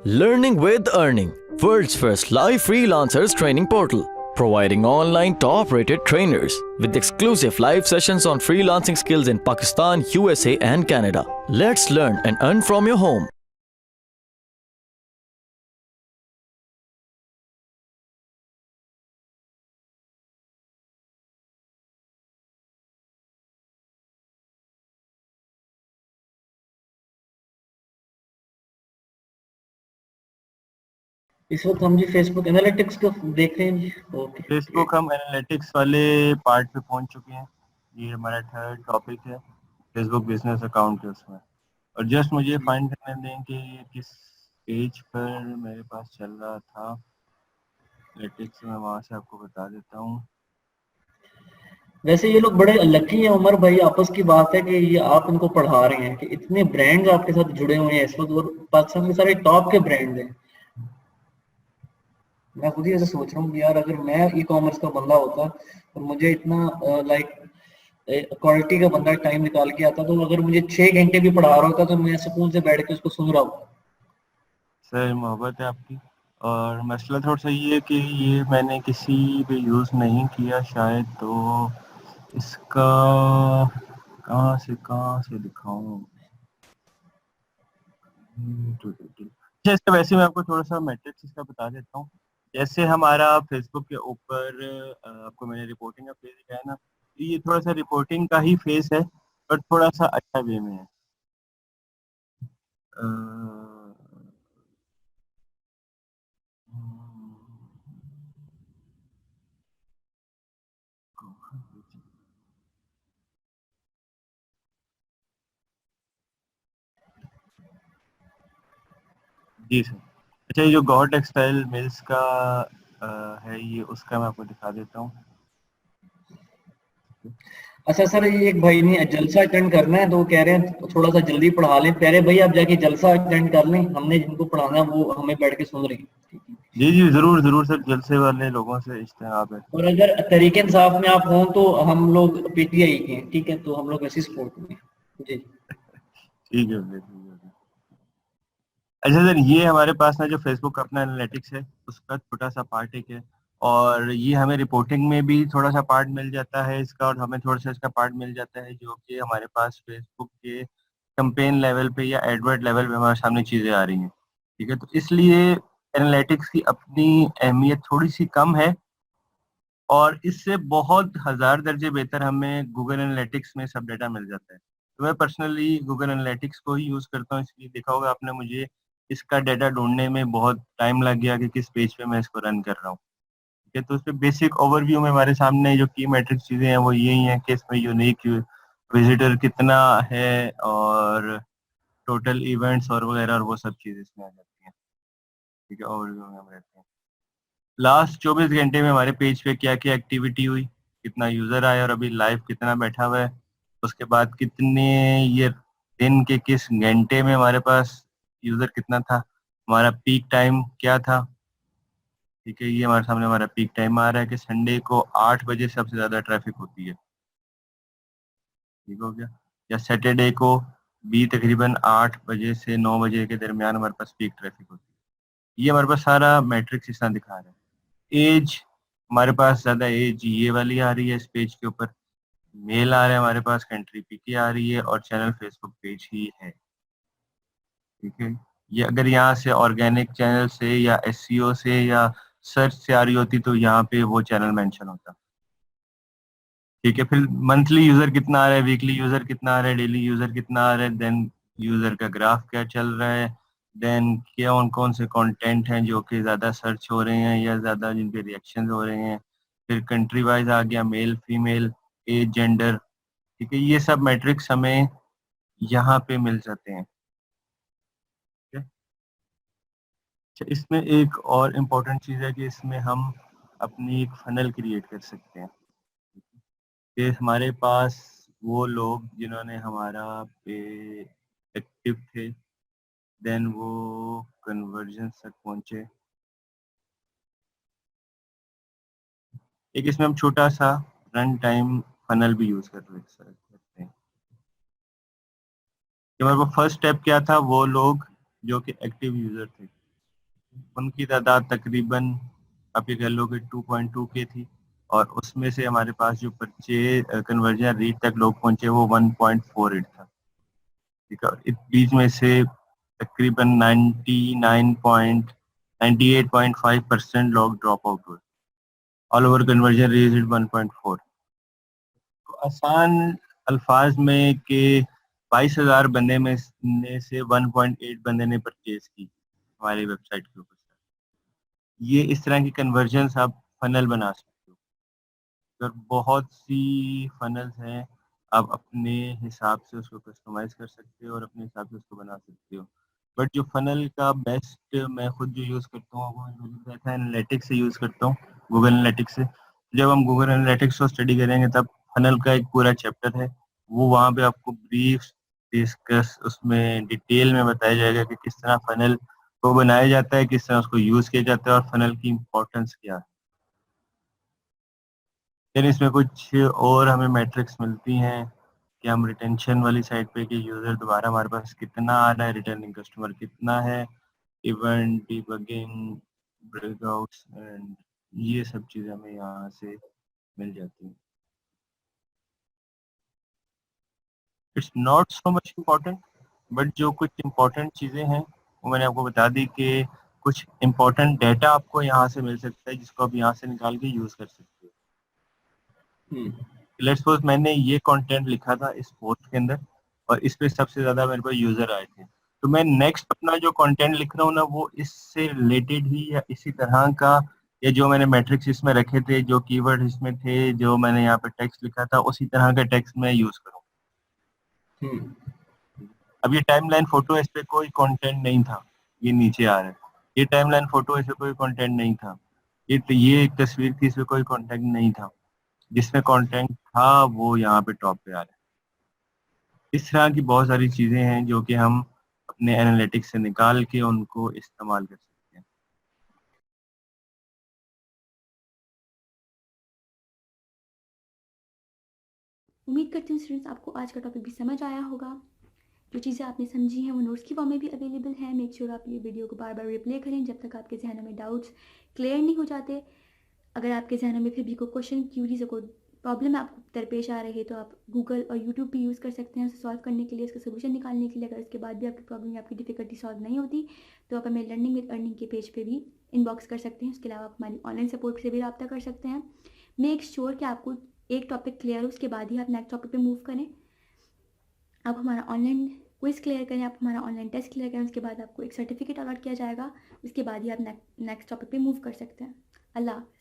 Learning with Earning, world's first live freelancers training portal, providing online top-rated trainers with exclusive live sessions on freelancing skills in Pakistan, USA and Canada. Let's learn and earn from your home. इस वक्त हम जी Facebook analytics को देख रहे हैं जी। Okay, Facebook हम analytics वाले part पे पहुंच चुके हैं। ये हमारा थर्ड टॉपिक है, फेसबुक बिजनेस अकाउंट है उसमें। और जस्ट मुझे फाइंड करने दें कि ये किस पेज पर मेरे पास चल रहा था एनालिटिक्स। मैं वहां से आपको बता देता हूँ। वैसे ये लोग बड़े लकी हैं उमर भाई, आपस की बात है कि ये आप इनको पढ़ा रहे हैं कि इतने ब्रांड्स आपके साथ जुड़े हुए हैं इस वक्त, और पाकिस्तान के सारे टॉप के ब्रांड्स हैं। मैं खुद ही ऐसे सोच रहा हूँ कि यार अगर मैं ई कॉमर्स का बंदा होता और मुझे इतना लाइक क्वालिटी का बंदा टाइम निकाल के आता, तो अगर मुझे 6 घंटे भी पढ़ा रहा होता तो मैं सुकून से बैठ के उसको सुन रहा हूँ। सर मोहब्बत है आपकी। और मसला थोड़ा सा ये है कि ये मैंने किसी पे यूज़ नहीं किया शायद, तो इसका कहाँ से दिखाऊं। अच्छा, इसका वैसे मैं आपको थोड़ा सा मैट्रिक्स इसका बता देता हूँ। जैसे हमारा फेसबुक के ऊपर आपको मैंने रिपोर्टिंग का पेज दिखाया ना, तो ये थोड़ा सा रिपोर्टिंग का ही फेस है, पर थोड़ा सा अच्छा वे में है। अ, जी सर। अच्छा, ये जो गौर टेक्सटाइल मिल्स का है, ये उसका मैं आपको दिखा देता हूँ। अच्छा सर, ये एक भाई ने जलसा अटेंड करना है तो वो कह रहे हैं थोड़ा सा जल्दी पढ़ा लें। प्यारे भाई आप जाके जलसा अटेंड कर लें, हमने जिनको पढ़ाना है वो हमें बैठ के सुन रही हैं। जी जी, जरूर जरूर सर, जलसे वाले लोगों से इज्तिहाब है। और अगर तरीके इंसाफ में आप हों तो हम लोग पीटीआई के हैं, ठीक है, तो हम लोग ऐसी सपोर्ट में हैं। जी ठीक है भैया, ठीक है भैया। अच्छा सर, ये हमारे पास ना जो फेसबुक अपना एनालिटिक्स है उसका छोटा सा पार्ट एक है। और ये हमें रिपोर्टिंग में भी थोड़ा सा पार्ट मिल जाता है इसका, और हमें थोड़ा सा इसका पार्ट मिल जाता है जो कि हमारे पास फेसबुक के कैंपेन लेवल पे या एडवर्ट लेवल पे हमारे सामने चीज़ें आ रही हैं। ठीक है, तो इसलिए एनालिटिक्स की अपनी अहमियत थोड़ी सी कम है, और इससे बहुत हजार दर्जे बेहतर हमें गूगल एनालिटिक्स में सब डेटा मिल जाता है। तो मैं पर्सनली गूगल एनालिटिक्स को ही यूज़ करता हूँ, इसलिए देखा होगा आपने मुझे इसका डेटा ढूंढने में बहुत टाइम लग गया कि किस पेज पे मैं इसको रन कर रहा हूँ। ठीक है, तो उसपे बेसिक ओवरव्यू में हमारे सामने जो की मैट्रिक्स चीज़ें हैं वो यही हैं कि इसमें यूनिक विजिटर कितना है, और टोटल इवेंट्स और वगैरह, और वो सब चीज़ें इसमें आ जाती हैं। ठीक है, ओवरव्यू में हम रहते हैं। लास्ट 24 घंटे में हमारे पेज पे क्या क्या एक्टिविटी हुई, कितना यूजर आया, और अभी लाइव कितना बैठा हुआ है। उसके बाद कितने ये दिन के किस घंटे में हमारे पास यूजर कितना था, हमारा पीक टाइम क्या था। ठीक है, ये हमारे सामने हमारा पीक टाइम आ रहा है कि संडे को 8 बजे सबसे ज्यादा ट्रैफिक होती है। ठीक हो गया। या सैटरडे को भी तकरीबन 8 बजे से 9 बजे के दरमियान हमारे पास पीक ट्रैफिक होती है। ये हमारे पास सारा मैट्रिक्स इस तरह दिखा रहा है। एज, हमारे पास ज्यादा एज ये वाली आ रही है इस पेज के ऊपर। मेल आ रहा है हमारे पास, कंट्री पीके आ रही है, और चैनल फेसबुक पेज ही है। ठीक है, ये अगर यहाँ से ऑर्गेनिक चैनल से या एसईओ से या सर्च से आ रही होती तो यहाँ पे वो चैनल मेंशन होता। ठीक है, फिर मंथली यूजर कितना आ रहा है, वीकली यूजर कितना आ रहा है, डेली यूजर कितना आ रहा है, देन यूजर का ग्राफ क्या चल रहा है, देन क्या कौन कौन से कंटेंट हैं जो कि ज़्यादा सर्च हो रहे हैं या ज़्यादा जिन पे रिएक्शन हो रहे हैं। फिर कंट्री वाइज आ गया, मेल फीमेल, एज, जेंडर। ठीक है, ये सब मैट्रिक्स हमें यहाँ पे मिल जाते हैं। ठीक है। अच्छा, इसमें एक और इम्पोर्टेंट चीज़ है कि इसमें हम अपनी एक फनल क्रिएट कर सकते हैं। कि हमारे पास वो लोग जिन्होंने हमारा पे एक्टिव थे, देन वो कन्वर्जन तक पहुंचे। एक इसमें हम छोटा सा रन टाइम फनल भी यूज कर सकते हैं। कि हमारे पास फर्स्ट स्टेप क्या था, वो लोग जो कि एक्टिव यूजर थे। उनकी तादाद तकरीबन आप ये कह लो कि 2.2 के थी, और उसमें से हमारे पास जो परचेज कन्वर्जन रेट तक लोग पहुंचे वो 1.48 था। ठीक है, इस बीच में से तकरीबन 98.5% लोग ड्रॉप आउट हुए। All over conversion rate 1.4। तो आसान अल्फाज में कि 22,000 बंदे में से 1.8 बंदे ने परचेज की हमारी वेबसाइट के ऊपर से। ये इस तरह की कन्वर्जन आप फनल बना सकते हो। अगर बहुत सी फनल्स हैं, आप अपने हिसाब से उसको कस्टमाइज कर सकते हो और अपने हिसाब से उसको बना सकते हो। बट जो फनल का बेस्ट मैं खुद जो यूज़ करता हूँ वो डाटा एनालिटिक्स से यूज़ करता हूँ, गूगल एनालिटिक्स से। जब हम गूगल एनालिटिक्स को स्टडी करेंगे तब फनल का एक पूरा चैप्टर है, वो वहाँ पे आपको ब्रीफ डिस्कस उसमें डिटेल में बताया जाएगा कि किस तरह फनल को बनाया जाता है, किस तरह उसको यूज़ किया जाता है और फनल की इम्पोर्टेंस क्या है। फिर इसमें कुछ और हमें मैट्रिक्स मिलती हैं कि हम रिटेंशन वाली साइड पे कि यूज़र दोबारा हमारे पास कितना आ रहा है, रिटर्निंग कस्टमर कितना है, इवेंट डिबगिंग, ब्रेकआउट्स एंड ये सब चीज़ें हमें यहाँ से मिल जाती हैं। It's not so much important, but जो कुछ इम्पोर्टेंट चीज़ें हैं वो मैंने आपको बता दी कि कुछ इम्पोर्टेंट डाटा आपको यहाँ से मिल सकता है जिसको आप यहाँ से निकाल के यूज़ कर सकते हो। लेट्स सपोज मैंने ये कंटेंट लिखा था इस पोस्ट के अंदर और इस पे सबसे ज्यादा मेरे पास यूजर आए थे, तो मैं नेक्स्ट अपना जो कंटेंट लिख रहा हूँ ना वो इससे रिलेटेड ही या इसी तरह का, या जो मैंने मैट्रिक्स इसमें रखे थे, जो कीवर्ड इसमें थे, जो मैंने यहाँ पे टेक्स्ट लिखा था उसी तरह का टेक्स्ट मैं यूज करूँ। अब ये टाइमलाइन फोटो, इस पे कोई कंटेंट नहीं था, ये नीचे आ रहा है। ये टाइमलाइन फोटो, इस पे कोई कंटेंट नहीं था। ये एक तस्वीर थी, इसमें कोई कंटेंट नहीं था। जिसमें कंटेंट था वो यहाँ पे टॉप पे आ रहा है। इस तरह की बहुत सारी चीजें हैं जो कि हम अपने एनालिटिक्स से निकाल के उनको इस्तेमाल कर सकते हैं। उम्मीद करती हूँ स्टूडेंट्स आपको आज का टॉपिक भी समझ आया होगा। जो चीज़ें आपने समझी हैं वो नोट्स की फॉर्म में भी अवेलेबल हैं। मेक श्योर आप ये वीडियो को बार बार रिप्ले करें जब तक आपके जहनों में डाउट्स क्लियर नहीं हो जाते। अगर आपके जहनों में फिर भी कोई क्वेश्चन, क्यूरीज या कोई प्रॉब्लम आपको दरपेश आ रही है तो आप गूगल और यूट्यूब भी यूज़ कर सकते हैं उसे सॉल्व करने के लिए, उसका सोल्यूशन निकालने के लिए। अगर उसके बाद भी आपकी प्रॉब्लम या आपकी डिफिकल्टी सॉल्व नहीं होती तो आप हमें लर्निंग विद अर्निंग के पेज पे भी इनबॉक्स कर सकते हैं। उसके अलावा आप हमारी ऑनलाइन सपोर्ट से भी रब्ता कर सकते हैं। मेक श्योर कि आपको एक टॉपिक क्लियर हो, उसके बाद ही आप नेक्स्ट टॉपिक पे मूव करें। आप हमारा ऑनलाइन क्विज क्लियर करें, आप हमारा ऑनलाइन टेस्ट क्लियर करें, उसके बाद आपको एक सर्टिफिकेट अलॉट किया जाएगा। उसके बाद ही आप नेक्स्ट टॉपिक पे मूव कर सकते हैं। अल्लाह हाफ़िज़।